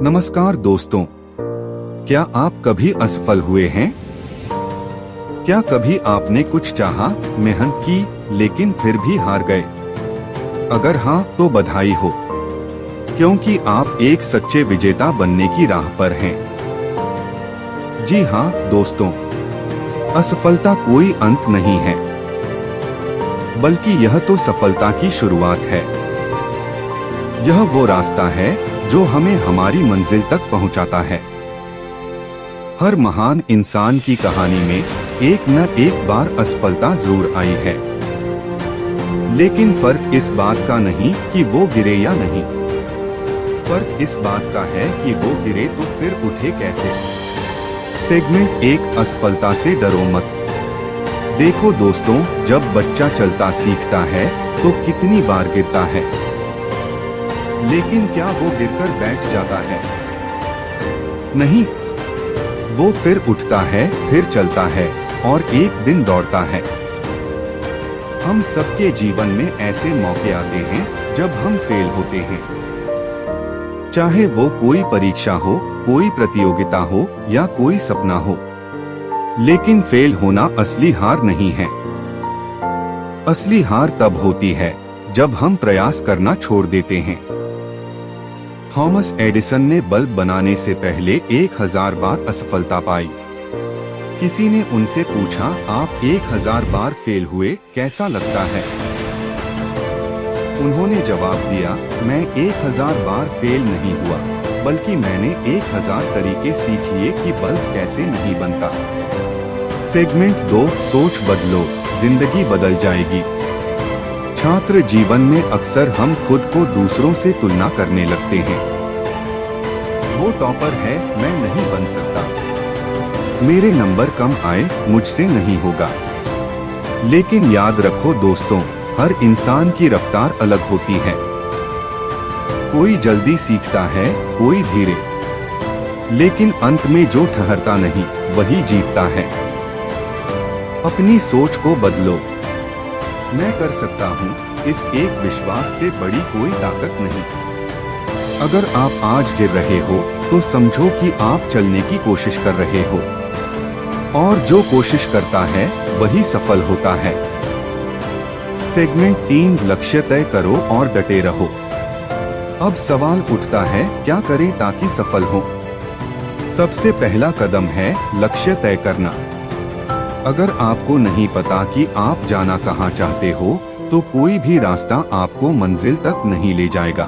नमस्कार दोस्तों, क्या आप कभी असफल हुए हैं? क्या कभी आपने कुछ चाहा, मेहनत की, लेकिन फिर भी हार गए? अगर हाँ तो बधाई हो, क्योंकि आप एक सच्चे विजेता बनने की राह पर हैं। जी हाँ दोस्तों, असफलता कोई अंत नहीं है, बल्कि यह तो सफलता की शुरुआत है। यह वो रास्ता है जो हमें हमारी मंजिल तक पहुंचाता है। हर महान इंसान की कहानी में एक न एक बार असफलता जरूर आई है, लेकिन फर्क इस बात का नहीं कि वो गिरे या नहीं। फर्क इस बात का है कि वो गिरे तो फिर उठे कैसे। सेगमेंट 1, असफलता से डरो मत। देखो दोस्तों, जब बच्चा चलता सीखता है तो कितनी बार गिरता है, लेकिन क्या वो गिरकर बैठ जाता है? नहीं, वो फिर उठता है, फिर चलता है और एक दिन दौड़ता है। हम सबके जीवन में ऐसे मौके आते हैं जब हम फेल होते हैं, चाहे वो कोई परीक्षा हो, कोई प्रतियोगिता हो या कोई सपना हो। लेकिन फेल होना असली हार नहीं है। असली हार तब होती है जब हम प्रयास करना छोड़ देते हैं। थॉमस एडिसन ने बल्ब बनाने से पहले 1000 बार असफलता पाई। किसी ने उनसे पूछा, आप 1000 बार फेल हुए, कैसा लगता है? उन्होंने जवाब दिया, मैं 1000 बार फेल नहीं हुआ, बल्कि मैंने 1000 तरीके सीख लिए कि बल्ब कैसे नहीं बनता। सेगमेंट 2, सोच बदलो, जिंदगी बदल जाएगी। छात्र जीवन में अक्सर हम खुद को दूसरों से तुलना करने लगते हैं। वो टॉपर है, मैं नहीं बन सकता। मेरे नंबर कम आए, मुझसे नहीं होगा। लेकिन याद रखो दोस्तों, हर इंसान की रफ्तार अलग होती है। कोई जल्दी सीखता है, कोई धीरे, लेकिन अंत में जो ठहरता नहीं वही जीतता है। अपनी सोच को बदलो। मैं कर सकता हूँ, इस एक विश्वास से बड़ी कोई ताकत नहीं। अगर आप आज गिर रहे हो तो समझो कि आप चलने की कोशिश कर रहे हो, और जो कोशिश करता है वही सफल होता है। सेगमेंट 3, लक्ष्य तय करो और डटे रहो। अब सवाल उठता है, क्या करें ताकि सफल हो? सबसे पहला कदम है लक्ष्य तय करना। अगर आपको नहीं पता कि आप जाना कहाँ चाहते हो, तो कोई भी रास्ता आपको मंजिल तक नहीं ले जाएगा।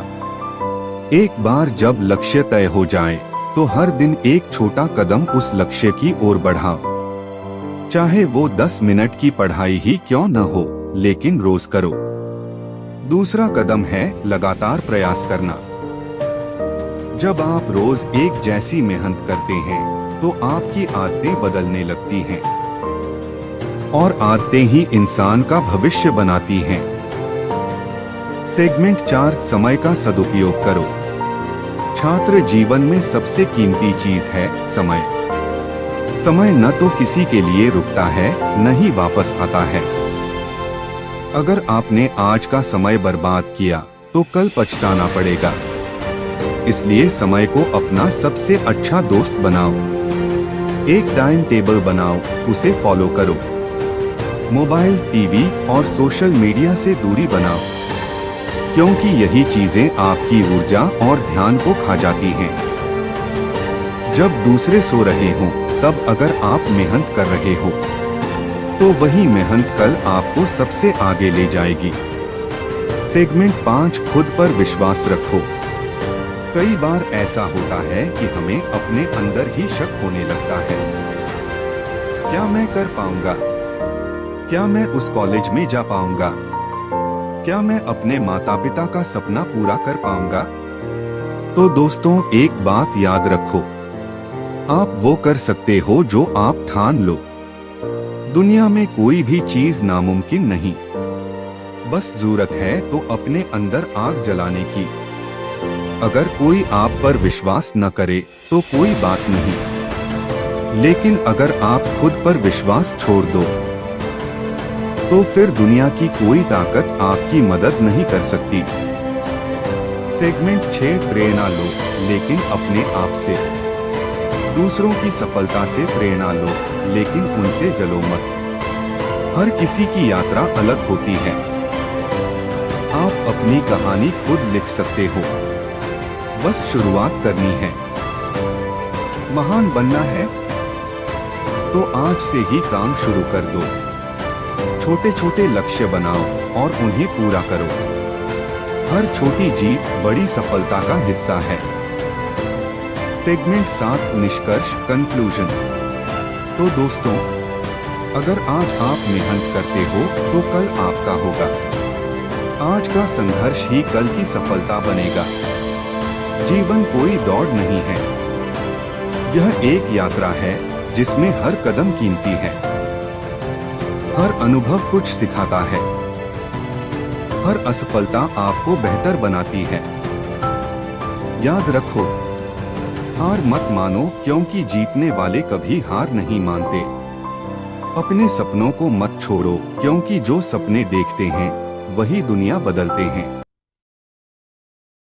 एक बार जब लक्ष्य तय हो जाए, तो हर दिन एक छोटा कदम उस लक्ष्य की ओर बढ़ाओ। चाहे वो 10 मिनट की पढ़ाई ही क्यों न हो, लेकिन रोज करो। दूसरा कदम है लगातार प्रयास करना। जब आप रोज एक जैसी मेहनत करते हैं, तो आपकी आदतें बदलने लगती हैं, और आदतें ही इंसान का भविष्य बनाती हैं। सेगमेंट 4, समय का सदुपयोग करो। छात्र जीवन में सबसे कीमती चीज है समय। समय न तो किसी के लिए रुकता है, न ही वापस आता है। अगर आपने आज का समय बर्बाद किया तो कल पछताना पड़ेगा। इसलिए समय को अपना सबसे अच्छा दोस्त बनाओ। एक टाइम टेबल बनाओ, उसे फॉलो करो। मोबाइल, टीवी और सोशल मीडिया से दूरी बनाओ, क्योंकि यही चीजें आपकी ऊर्जा और ध्यान को खा जाती हैं। जब दूसरे सो रहे हों, तब अगर आप मेहनत कर रहे हो, तो वही मेहनत कल आपको सबसे आगे ले जाएगी। सेगमेंट 5, खुद पर विश्वास रखो। कई बार ऐसा होता है कि हमें अपने अंदर ही शक होने लगता है। क्या मैं कर पाऊंगा? क्या मैं उस कॉलेज में जा पाऊंगा? क्या मैं अपने माता पिता का सपना पूरा कर पाऊंगा? तो दोस्तों, एक बात याद रखो, आप वो कर सकते हो जो आप ठान लो। दुनिया में कोई भी चीज नामुमकिन नहीं, बस जरूरत है तो अपने अंदर आग जलाने की। अगर कोई आप पर विश्वास न करे तो कोई बात नहीं, लेकिन अगर आप खुद पर विश्वास छोड़ दो, तो फिर दुनिया की कोई ताकत आपकी मदद नहीं कर सकती। सेगमेंट 6 प्रेरणा लो, लेकिन अपने आप से। दूसरों की सफलता से प्रेरणा लो, लेकिन उनसे जलो मत। हर किसी की यात्रा अलग होती है। आप अपनी कहानी खुद लिख सकते हो, बस शुरुआत करनी है। महान बनना है तो आज से ही काम शुरू कर दो। छोटे छोटे लक्ष्य बनाओ और उन्हें पूरा करो। हर छोटी जीत बड़ी सफलता का हिस्सा है। सेगमेंट 7 निष्कर्ष कंक्लूजन। तो दोस्तों, अगर आज आप मेहनत करते हो तो कल आपका होगा। आज का संघर्ष ही कल की सफलता बनेगा। जीवन कोई दौड़ नहीं है, यह एक यात्रा है जिसमें हर कदम कीमती है। हर अनुभव कुछ सिखाता है। हर असफलता आपको बेहतर बनाती है। याद रखो, हार मत मानो, क्योंकि जीतने वाले कभी हार नहीं मानते। अपने सपनों को मत छोड़ो, क्योंकि जो सपने देखते हैं वही दुनिया बदलते हैं।